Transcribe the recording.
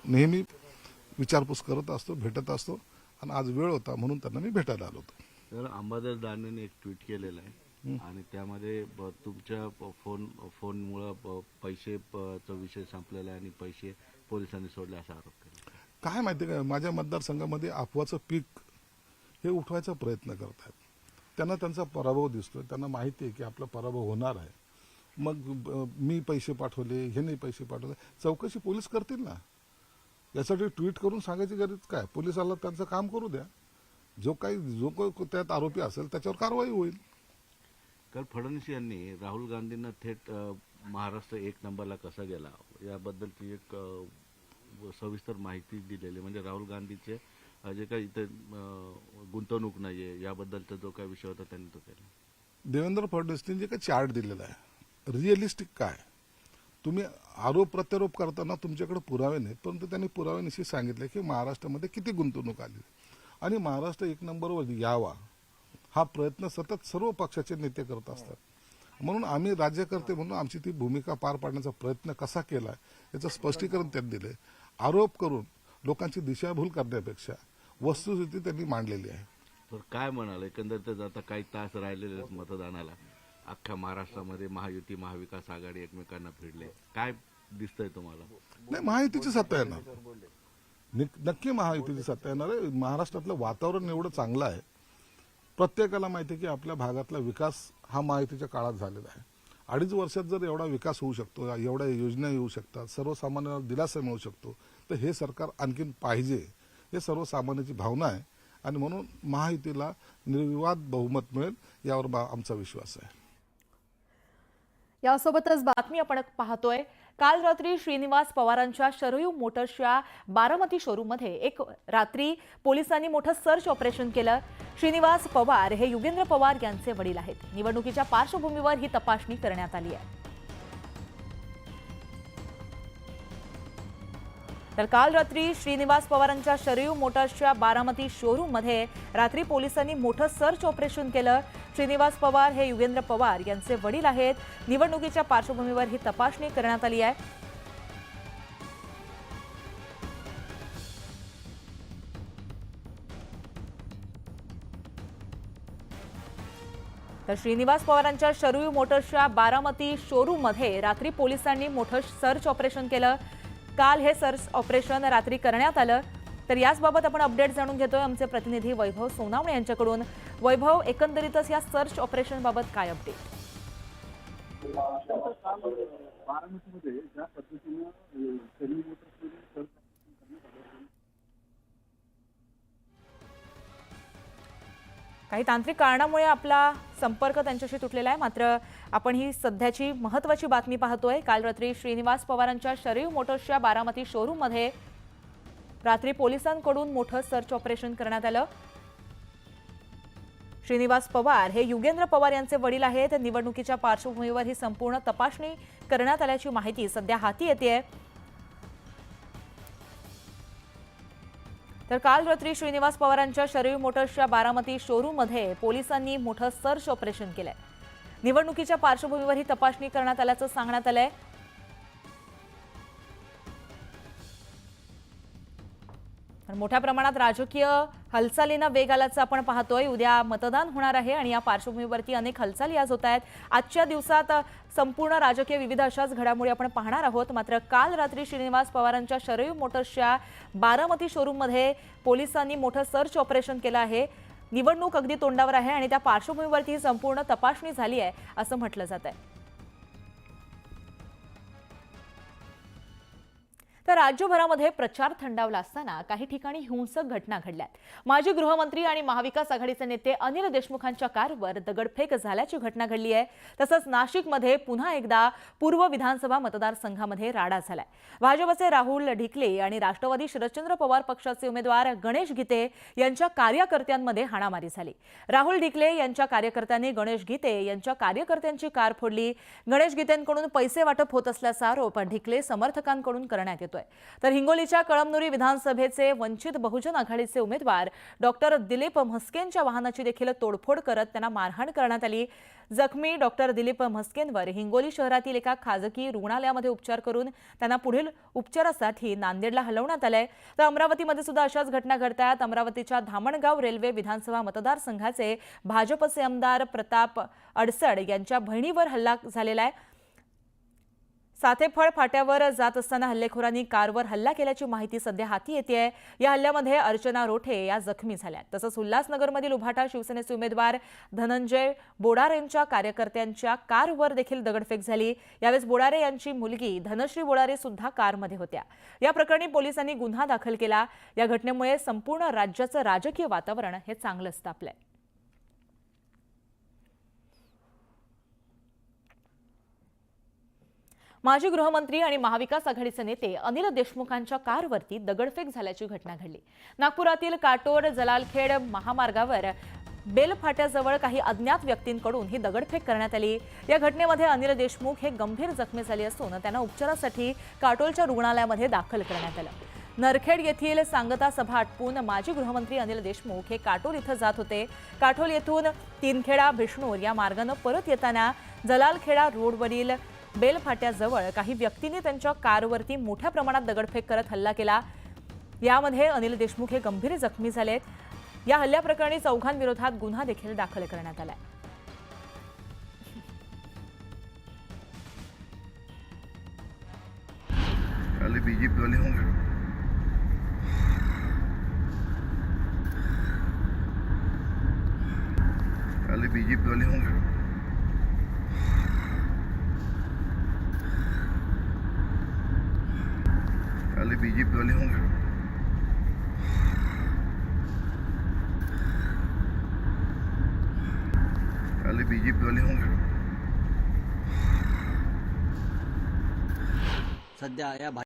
नेहमी विचारपूस करत असतो, भेटत असतो आणि आज वेळ होता म्हणून त्यांना मी भेटायला आलो होतो. तर अंबादास दानवेने एक ट्विट केलेलं आहे आणि त्यामध्ये तुमच्या फोनमुळं पैसेचा विषय संपलेला आहे आणि पैसे पोलिसांनी सोडले असा आरोप केला. काय माहिती का, माझ्या मतदारसंघामध्ये अफवाचं पीक हे उठवायचा प्रयत्न करत आहेत. त्यांना त्यांचा पराभव दिसतोय, त्यांना माहिती आहे की आपला पराभव होणार आहे. मग मी पैसे पाठवले, ह्यांनी पैसे पाठवले, चौकशी पोलीस करतील ना. यासाठी ट्विट करून सांगायची गरज काय, पोलिसाला त्यांचं काम करू द्या. जो काही त्यात आरोपी असेल त्याच्यावर कारवाई होईल. काल फडणवीस यांनी राहुल गांधींना थेट महाराष्ट्र 1 नंबरला कसा गेला याबद्दलची एक सविस्तर माहिती दिलेली. म्हणजे राहुल गांधीचे जे काही इथे गुंतवणूक नाहीये याबद्दलचा जो काही विषय होता त्यांनी तो केला. देवेंद्र फडणवीसने जे काही चार्ट दिलेला आहे, रिअलिस्टिक काय, तुम्ही आरोप प्रत्यारोप करताना तुमच्याकडे पुरावे नाहीत, परंतु त्यांनी पुराव्यानिशी सांगितले की महाराष्ट्रामध्ये किती गुंतवणूक आली आणि महाराष्ट्र 1 नंबरवर यावा हा प्रयत्न सतत सर्व पक्षाचे नेते करत असतात. म्हणून आम्ही राज्यकर्ते म्हणून आमची ती भूमिका पार पाडण्याचा प्रयत्न कसा केला याचं स्पष्टीकरण त्यांनी दिले. आरोप करून लोकांची दिशाभूल करण्यापेक्षा वस्तुस्थिती त्यांनी मांडलेली आहे. तर काय म्हणाल, एकंदरीतच आता काही तास राहिलेले आहेत मतदानाला, अख्ख्या महाराष्ट्रामध्ये महायुती महाविकास आघाडी एकमेकांना भिडले, काय दिसतंय तुम्हाला? नाही, महायुतीची सत्ता येणार, नक्की महायुतीची सत्ता येणार आहे. महाराष्ट्रातलं वातावरण एवढं चांगलं आहे, प्रत्येकाला माहिती आहे की आपल्या भागातला विकास हा महायुतीच्या काळात झालेला आहे. 2.5 वर्षात जर एवढा विकास होऊ शकतो, एवढ्या योजना येऊ शकतात, सर्वसामान्यांना दिलासा मिळू शकतो, तर हे सरकार आणखीन पाहिजे, हे सर्वसामान्यांची भावना आहे. आणि म्हणून महायुतीला निर्विवाद बहुमत मिळेल यावर आमचा विश्वास आहे. यासोबतच बातमी आपण पाहतोय, काल रात्री श्रीनिवास पवारांच्या शरयू मोटर्सच्या बारामती शोरूममध्ये एक रात्री पोलिसांनी मोठं सर्च ऑपरेशन केलं. श्रीनिवास पवार हे युगेंद्र पवार यांचे वडील आहेत. निवडणुकीच्या पार्श्वभूमीवर ही तपासणी करण्यात आली आहे. तर काल रात्री श्रीनिवास पवारांच्या शरयू मोटर्सच्या बारामती शोरूममध्ये रात्री पोलिसांनी मोठं सर्च ऑपरेशन केलं. श्रीनिवास पवार हे युगेंद्र पवार यांचे वडील आहेत. निवडणुकीच्या पार्श्वभूमीवर ही तपासणी करण्यात आली आहे. तर श्रीनिवास पवारांच्या शरयू मोटर्सच्या बारामती शोरूममध्ये रात्री पोलिसांनी मोठं सर्च ऑपरेशन केलं. काल हे सर्च ऑपरेशन रात्री करण्यात आलं. तर याचबाबत आपण अपडेट जाणून घेतोय आमचे प्रतिनिधी वैभव सोनावणे यांच्याकडून. वैभव, एकंदरीतच या सर्च ऑपरेशन बाबत काय अपडेट? काही तांत्रिक कारणामुळे आपला संपर्क त्यांच्याशी तुटलेला आहे, मात्र आपण ही सध्याची महत्त्वाची बातमी पाहतोय. काल रात्री श्रीनिवास पवारांच्या शरयू मोटर्सच्या बारामती शोरूममध्ये रात्री पोलिसांकडून मोठं सर्च ऑपरेशन करण्यात आलं. श्रीनिवास पवार हे युगेंद्र पवार यांचे वडील आहेत. निवडणुकीच्या पार्श्वभूमीवर ही संपूर्ण तपासणी करण्यात आल्याची माहिती सध्या हाती येतेय. तर काल रात्री श्रीनिवास पवारांच्या शरयू मोटर्सच्या बारामती शोरूममध्ये पोलिसांनी मोठं सर्च ऑपरेशन केलंय. निवडणुकीच्या पार्श्वभूमीवर ही तपासणी करण्यात आल्याचं सांगण्यात आलंय. तर मोठ्या प्रमाणात राजकीय हालचालींना वेग आल्याचं आपण पाहतोय. उद्या मतदान होणार आहे आणि या पार्श्वभूमीवरती अनेक हालचाली आज होत आहेत. आजच्या दिवसात संपूर्ण राजकीय विविध अशाच घडामोडी आपण पाहणार आहोत. मात्र काल रात्री श्रीनिवास पवारांच्या शरयू मोटर्सच्या बारामती शोरूममध्ये पोलिसांनी मोठं सर्च ऑपरेशन केलं आहे. निवडणूक अगदी तोंडावर आहे आणि त्या पार्श्वभूमीवरती संपूर्ण तपासणी झाली आहे असं म्हटलं जात आहे. तर राज्यभरामध्ये प्रचार थंडावला असताना काही ठिकाणी हिंसक घटना घडल्यात. माजी गृहमंत्री आणि महाविकास आघाडीचे नेते अनिल देशमुखांच्या कारवर दगडफेक झाल्याची घटना घडली आहे. तसंच नाशिकमध्ये पुन्हा एकदा पूर्व विधानसभा मतदारसंघामध्ये राडा झालाय. भाजपचे राहुल ढिकले आणि राष्ट्रवादी शरदचंद्र पवार पक्षाचे उमेदवार गणेश गीते यांच्या कार्यकर्त्यांमध्ये हाणामारी झाली. राहुल ढिकले यांच्या कार्यकर्त्यांनी गणेश गीते यांच्या कार्यकर्त्यांची कार फोडली. गणेश गीतेंकडून पैसे वाटप होत असल्याचा आरोप ढिकले समर्थकांकडून करण्यात येतो. होतोय. तर हिंगोलीच्या कळमनुरी विधानसभेचे वंचित बहुजन आघाडीचे उमेदवार डॉक्टर दिलीप म्हस्केंच्या वाहनाची देखील तोडफोड करत त्यांना मारहाण करण्यात आली. जखमी डॉक्टर दिलीप म्हस्केंवर हिंगोली शहरातील एका खाजगी रुग्णालयामध्ये उपचार करून त्यांना पुढील उपचारासाठी नांदेडला हलवण्यात आलंय. तर अमरावतीमध्ये सुद्धा अशाच घटना घडतायत. अमरावतीच्या धामणगाव रेल्वे विधानसभा मतदारसंघाचे भाजपचे आमदार प्रताप अडसड यांच्या बहिणीवर हल्ला झालेला आहे. सातेफळ फाट्यावर जात असताना हल्लेखोरांनी कारवर हल्ला केल्याची माहिती सध्या हाती येतेय. या हल्ल्यामध्ये अर्चना रोठे या जखमी झाल्या. तसंच उल्हासनगरमधील उभाटा शिवसेनेचे उमेदवार धनंजय बोडारे यांच्या कार्यकर्त्यांच्या कारवर देखील दगडफेक झाली. यावेळेस बोडारे यांची मुलगी धनश्री बोडारे सुद्धा कारमध्ये होत्या. या प्रकरणी पोलिसांनी गुन्हा दाखल केला. या घटनेमुळे संपूर्ण राज्याचं राजकीय वातावरण हे चांगलंच तापलंय. माजी गृहमंत्री आणि महाविकास आघाडीचे नेते अनिल देशमुखांच्या कारवरती दगडफेक झाल्याची घटना घडली. नागपुरातील काटोर जलालखेड महामार्गावर बेलफाट्याजवळ काही अज्ञात व्यक्तींकडून ही दगडफेक करण्यात आली. या घटनेमध्ये अनिल देशमुख हे गंभीर जखमी झाले असून त्यांना उपचारासाठी काटोलच्या रुग्णालयामध्ये दाखल करण्यात आलं. नरखेड येथील सांगता सभा आटपून माजी गृहमंत्री अनिल देशमुख हे काटोल इथं जात होते. काटोल येथून तीनखेडा भिष्णूर या मार्गाने परत येताना जलालखेडा रोडवरील बेलफाट्याजवळ काही व्यक्तींनी त्यांच्या कारवरती मोठ्या प्रमाणात दगडफेक करत हल्ला केला. यामध्ये अनिल देशमुख हे गंभीर जखमी झालेत. या हल्ल्याप्रकरणी चौघांविरोधात गुन्हा देखील दाखल करण्यात आलाय. पहले बीजेपी वाले होंगे, पहले बीजेपी वाले होंगे, पहले बीजेपी वाले होंगे, पहले बीजेपी वाले होंगे. सध्या या